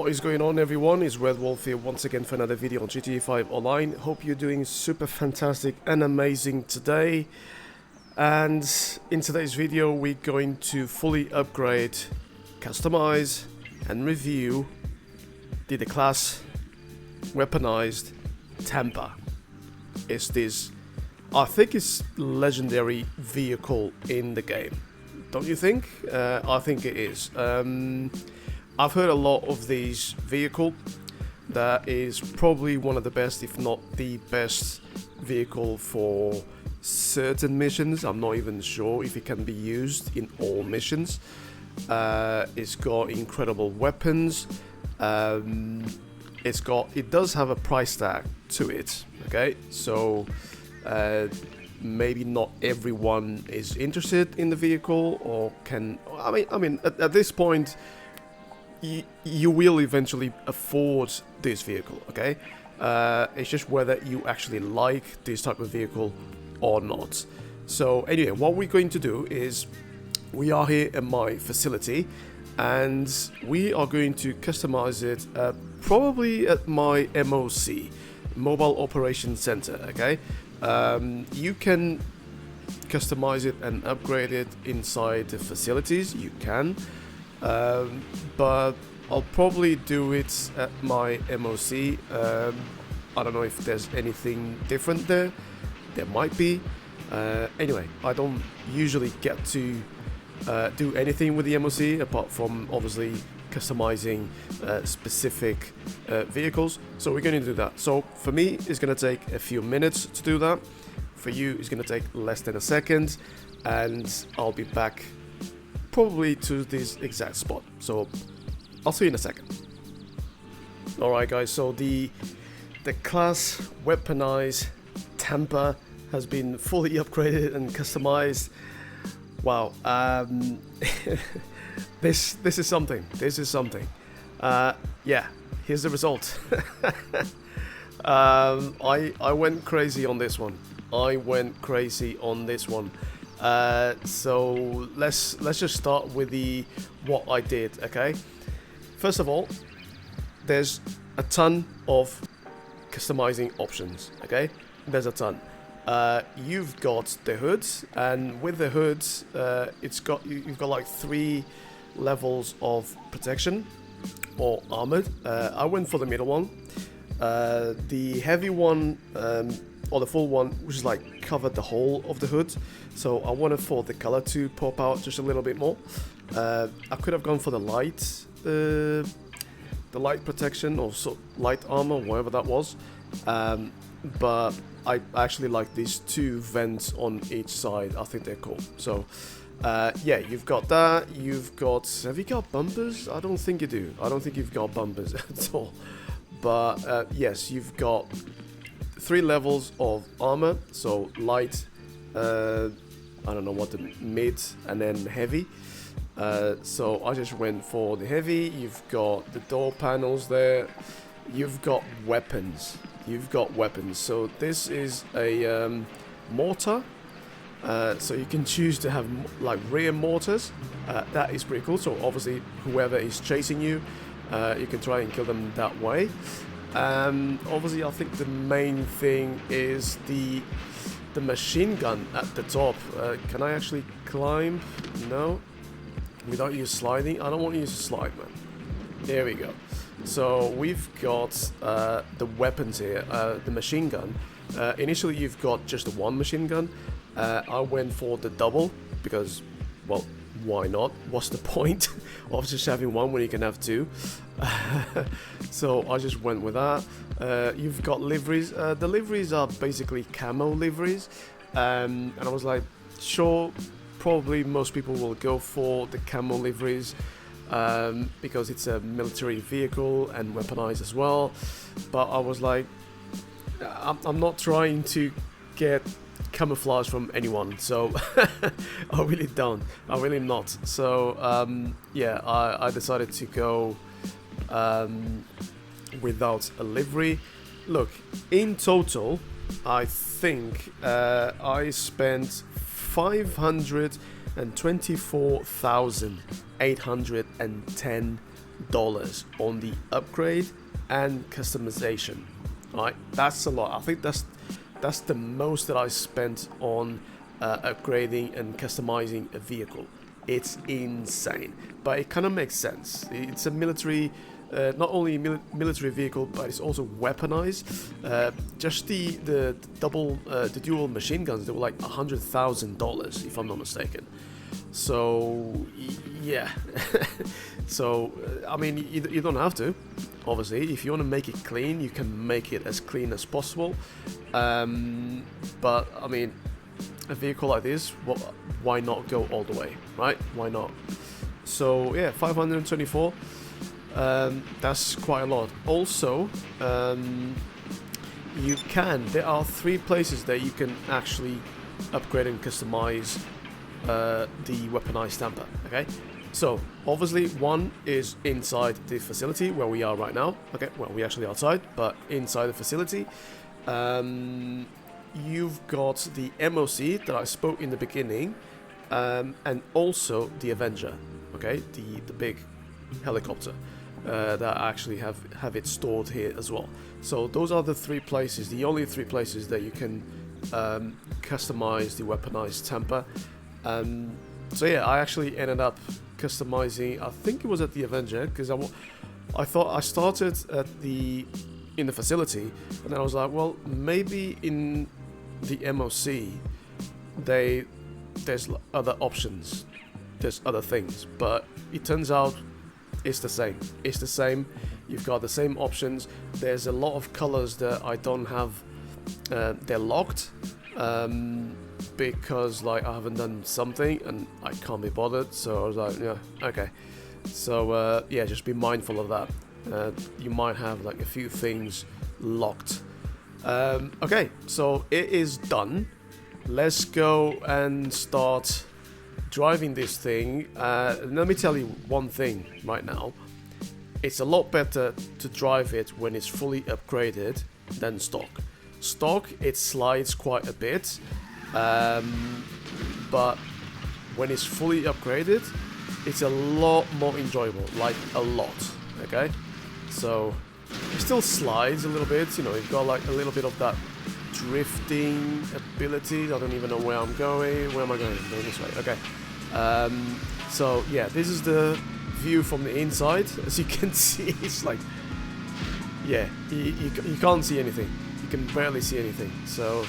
What is going on, everyone? It's Red Wolf here once again for another video on GTA 5 Online. Hope you're doing super fantastic and amazing today. And in today's video we're going to fully upgrade, customize and review the Declasse Weaponized Tampa. It's this, I think it's legendary vehicle in the game. Don't you think? I think it is. I've heard a lot of these vehicle. That is probably one of the best, if not the best vehicle for certain missions. I'm not even sure if it can be used in all missions. It's got incredible weapons. It does have a price tag to it. Okay, so maybe not everyone is interested in the vehicle or can. I mean, at this point. You will eventually afford this vehicle, okay? It's just whether you actually like this type of vehicle or not. So anyway, what we're going to do is we are here at my facility and we are going to customize it probably at my MOC, Mobile Operations Center, okay? You can customize it and upgrade it inside the facilities, you can. But I'll probably do it at my MOC. I don't know if there's anything different there. There might be. Anyway, I don't usually get to do anything with the MOC apart from obviously customizing specific vehicles. So we're going to do that. So for me, it's going to take a few minutes to do that. For you, it's going to take less than a second, and I'll be back probably to this exact spot, so I'll see you in a second. Alright guys, so the Declasse Weaponized Tampa has been fully upgraded and customized. Wow, this is something. Yeah, here's the result. I went crazy on this one. So let's just start with what I did, okay? First of all, there's a ton of customizing options, okay? There's a ton. You've got the hoods, and with the hoods, you've got like 3 levels of protection or armored. I went for the middle one. The heavy one, or the full one, which is like covered the whole of the hood, so I wanted for the color to pop out just a little bit more. I could have gone for the light protection or light armor, whatever that was, but I actually like these 2 vents on each side. I think they're cool. So yeah, you've got that. Have you got bumpers? I don't think you do. I don't think you've got bumpers at all. But yes, you've got 3 levels of armor, so light, I don't know what, the mid, and then heavy. So I just went for the heavy. You've got the door panels there. You've got weapons. So this is a mortar. So you can choose to have like rear mortars. That is pretty cool. So obviously whoever is chasing you, you can try and kill them that way. Obviously I think the main thing is the machine gun at the top. Can I actually climb? No, without you sliding. I don't want you to slide, man. There we go. So we've got the weapons here. The machine gun, initially you've got just the 1 machine gun. I went for the double because, well, why not? What's the point of just having 1 when you can have 2? So I just went with that. You've got liveries. The liveries are basically camo liveries, and I was like, sure, probably most people will go for the camo liveries because it's a military vehicle and weaponized as well. But I was like, I'm not trying to get camouflage from anyone, so I really don't. I really not. So yeah, I decided to go without a livery. Look, in total, I think I spent 524,810 on the upgrade and customization. Right, that's a lot. I think that's the most that I spent on upgrading and customizing a vehicle. It's insane, but it kind of makes sense. It's a military, not only military vehicle, but it's also weaponized. Just the dual machine guns, they were like $100,000 if I'm not mistaken. So yeah, so I mean you don't have to. Obviously, if you want to make it clean, you can make it as clean as possible. But I mean, a vehicle like this, well, why not go all the way, right? Why not? So yeah, 524. That's quite a lot. Also, there are 3 places that you can actually upgrade and customize the weaponized Tampa. Okay, so obviously one is inside the facility where we are right now. Okay, well, we're actually outside, but inside the facility. You've got the MOC that I spoke in the beginning, and also the Avenger. Okay, the big helicopter that I actually have it stored here as well. So those are the 3 places, the only 3 places that you can customize the weaponized Tampa. So yeah, I actually ended up customizing, I think it was at the Avenger, because I thought I started in the facility, and then I was like, well, maybe in the MOC there's other options, there's other things, but it turns out it's the same. You've got the same options. There's a lot of colors that I don't have, they're locked, because like I haven't done something and I can't be bothered. So I was like, yeah, okay. So yeah, just be mindful of that. You might have like a few things locked. Okay, so it is done. Let's go and start driving this thing. Let me tell you one thing right now. It's a lot better to drive it when it's fully upgraded than stock. Stock, it slides quite a bit, but when it's fully upgraded, it's a lot more enjoyable, like a lot. Okay, so it still slides a little bit, you know, you've got like a little bit of that drifting ability. I don't even know where I'm going. Where am I going? I'm going this way. Okay. So yeah, this is the view from the inside. As you can see, it's like, yeah, you can't see anything. You can barely see anything. So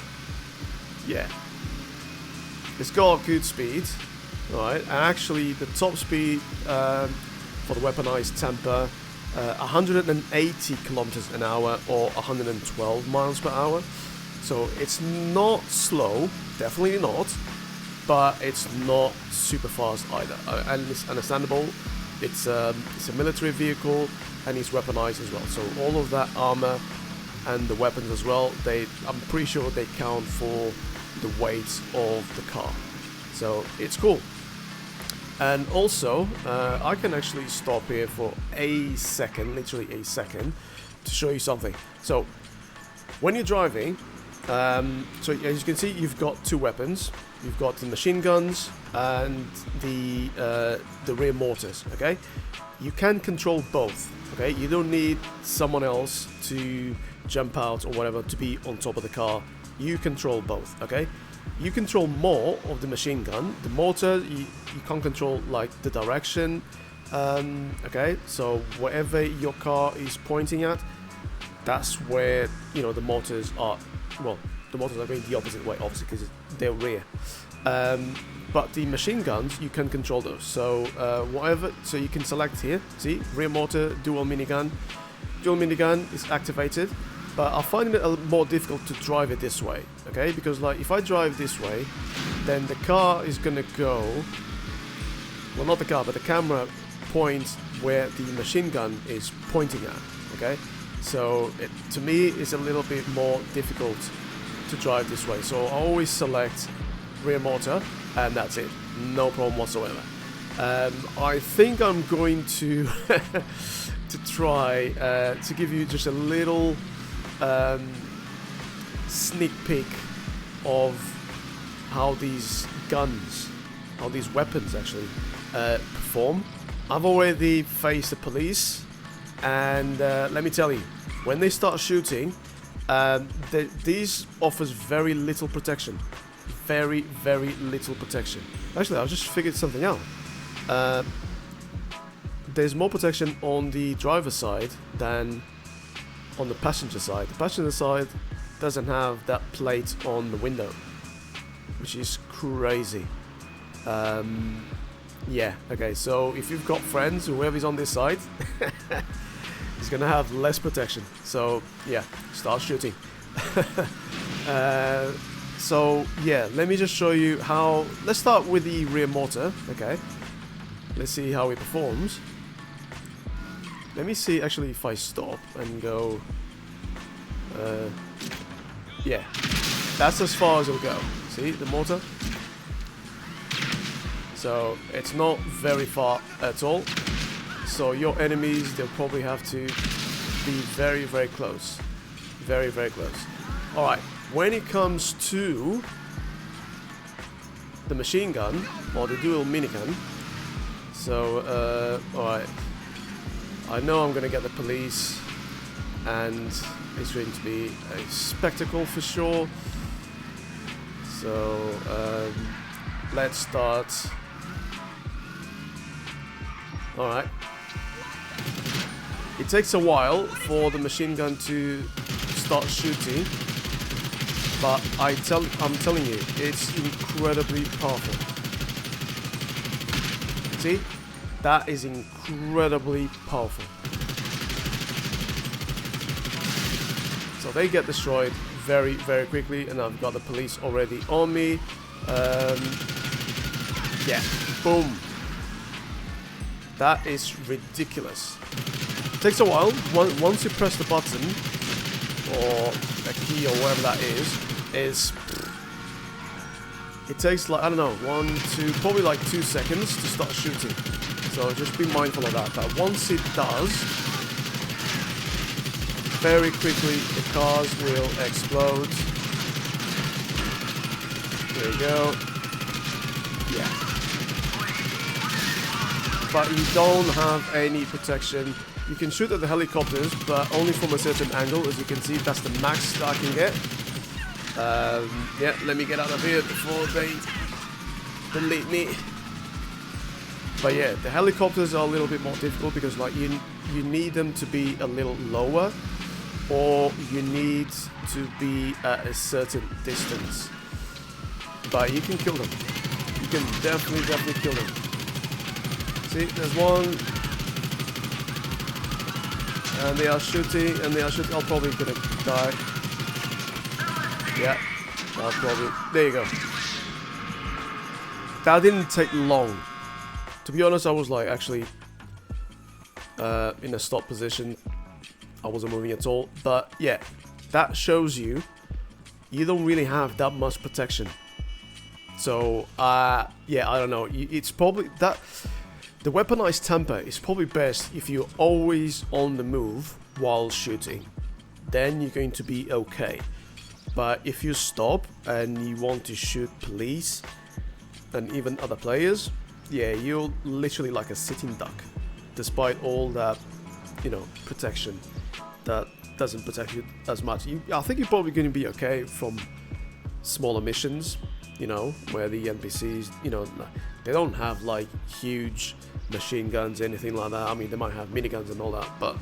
yeah, it's got good speed. Alright, and actually the top speed for the weaponized Tampa, 180 kilometers an hour or 112 miles per hour. So it's not slow, definitely not, but it's not super fast either. And it's understandable. It's a military vehicle and it's weaponized as well. So all of that armor and the weapons as well, I'm pretty sure they count for the weight of the car. So it's cool. And also, I can actually stop here for a second, literally a second, to show you something. So, when you're driving, so as you can see, you've got 2 weapons. You've got the machine guns and the rear mortars, okay? You can control both, okay? You don't need someone else to jump out or whatever to be on top of the car. You control both, okay? You control more of the machine gun. The mortar, you can't control like the direction. Okay, so wherever your car is pointing at, that's where, you know, the mortars are. Well, the mortars are going the opposite way, obviously, because they're rear. But the machine guns, you can control those. So whatever, so you can select here. See, rear mortar, dual minigun. Dual minigun is activated. But I find it a little more difficult to drive it this way, okay? Because like if I drive this way, then the car is gonna go, well, not the car, but the camera points where the machine gun is pointing at, okay? So to me, it's a little bit more difficult to drive this way. So I always select rear mortar, and that's it, no problem whatsoever. I think I'm going to to try to give you just a little sneak peek of how these guns, how these weapons actually perform. I've already faced the police, and let me tell you, when they start shooting, these offers very little protection. Very, very little protection. Actually, I just figured something out. There's more protection on the driver's side than on the passenger side. The passenger side doesn't have that plate on the window, which is crazy. Yeah, okay, so if you've got friends, whoever's on this side, he's gonna have less protection. So, yeah, start shooting. So, yeah, let me just show you how... Let's start with the rear mortar, okay? Let's see how it performs. Let me see, actually, if I stop and go... yeah, that's as far as it'll go. See, the mortar? So, it's not very far at all. So, your enemies, they'll probably have to be very, very close. Very, very close. Alright, when it comes to the machine gun, or the dual minigun, so, alright, I know I'm gonna get the police, and it's going to be a spectacle for sure. So, let's start. Alright. It takes a while for the machine gun to start shooting, but I'm telling you, it's incredibly powerful. See? That is incredibly powerful. So they get destroyed very, very quickly, and I've got the police already on me. Yeah, boom. That is ridiculous. It takes a while. Once you press the button, or a key, or whatever that is it takes like, I don't know, probably like 2 seconds to start shooting. So just be mindful of that. But once it does, very quickly the cars will explode. There you go. Yeah. But you don't have any protection. You can shoot at the helicopters, but only from a certain angle. As you can see, that's the max that I can get. Yeah, let me get out of here before they delete me. But yeah, the helicopters are a little bit more difficult because like you need them to be a little lower, or you need to be at a certain distance. But you can kill them. You can definitely kill them. See, there's one. And they are shooting, I'm probably gonna die. Yeah, I'll probably... There you go. That didn't take long. To be honest, I was like actually in a stop position. I wasn't moving at all. But yeah, that shows you don't really have that much protection. So, yeah, I don't know. It's probably that... The weaponized Tampa is probably best if you're always on the move while shooting. Then you're going to be okay. But if you stop and you want to shoot police and even other players, yeah, you're literally like a sitting duck. Despite all that, protection that doesn't protect you as much. I think you're probably going to be okay from smaller missions, where the NPCs, they don't have like huge machine guns, anything like that. I mean, they might have miniguns and all that, but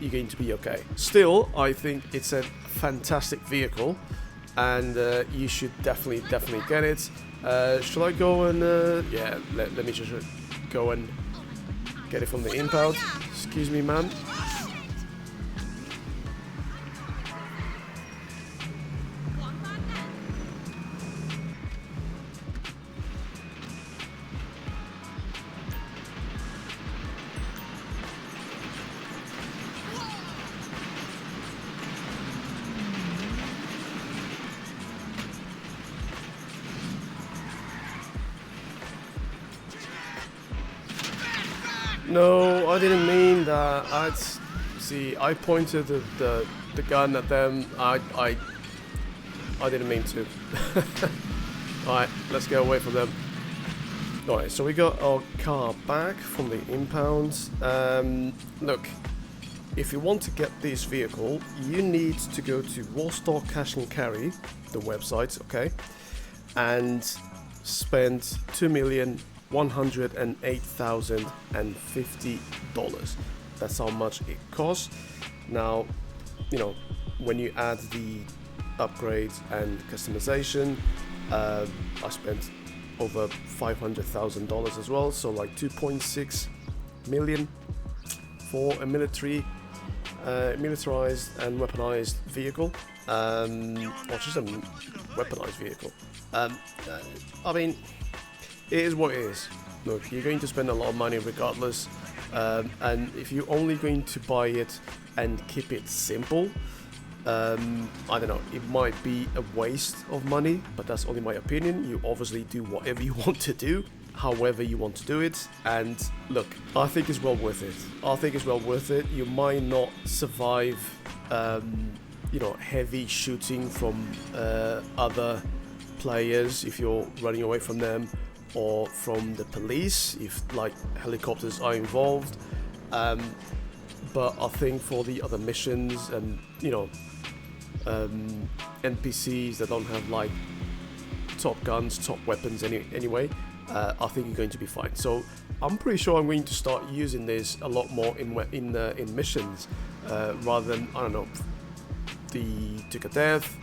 you're going to be okay. Still, I think it's a fantastic vehicle, and you should definitely get it. Should I go and yeah, let me just go and get it from the impound. Excuse me, man. No, I didn't mean that. I pointed the gun at them. I didn't mean to. Alright, let's get away from them. Alright, so we got our car back from the impound. Look, if you want to get this vehicle, you need to go to Rockstar Cash and Carry, the website, okay, and spend $2,108,050. That's how much it costs. Now, you know, when you add the upgrades and customization, I spent over $500,000 as well, so like 2.6 million for a militarized and weaponized vehicle, or just a weaponized vehicle. I mean, it is what it is. Look, you're going to spend a lot of money regardless, and if you're only going to buy it and keep it simple, I don't know, it might be a waste of money, but that's only my opinion. You obviously do whatever you want to do, however you want to do it, and look, I think it's well worth it. I think it's well worth it. You might not survive, you know, heavy shooting from other players if you're running away from them, or from the police if like helicopters are involved, but I think for the other missions and, you know, NPCs that don't have like top guns, top weapons anyway, I think you're going to be fine. So I'm pretty sure I'm going to start using this a lot more in missions, rather than, I don't know, the Tick of Death,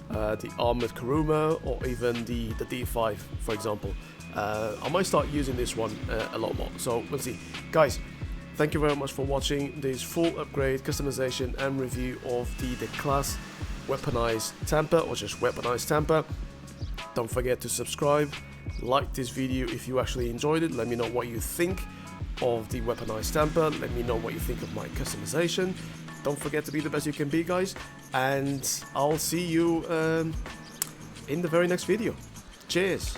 the Armored Kuruma, or even the D5, for example. I might start using this one a lot more, so we'll see. Guys, thank you very much for watching this full upgrade, customization and review of the Declasse Weaponized Tampa, or just Weaponized Tampa. Don't forget to subscribe, like this video if you actually enjoyed it. Let me know what you think of the Weaponized Tampa. Let me know what you think of my customization. Don't forget to be the best you can be, guys, and I'll see you in the very next video. Cheers.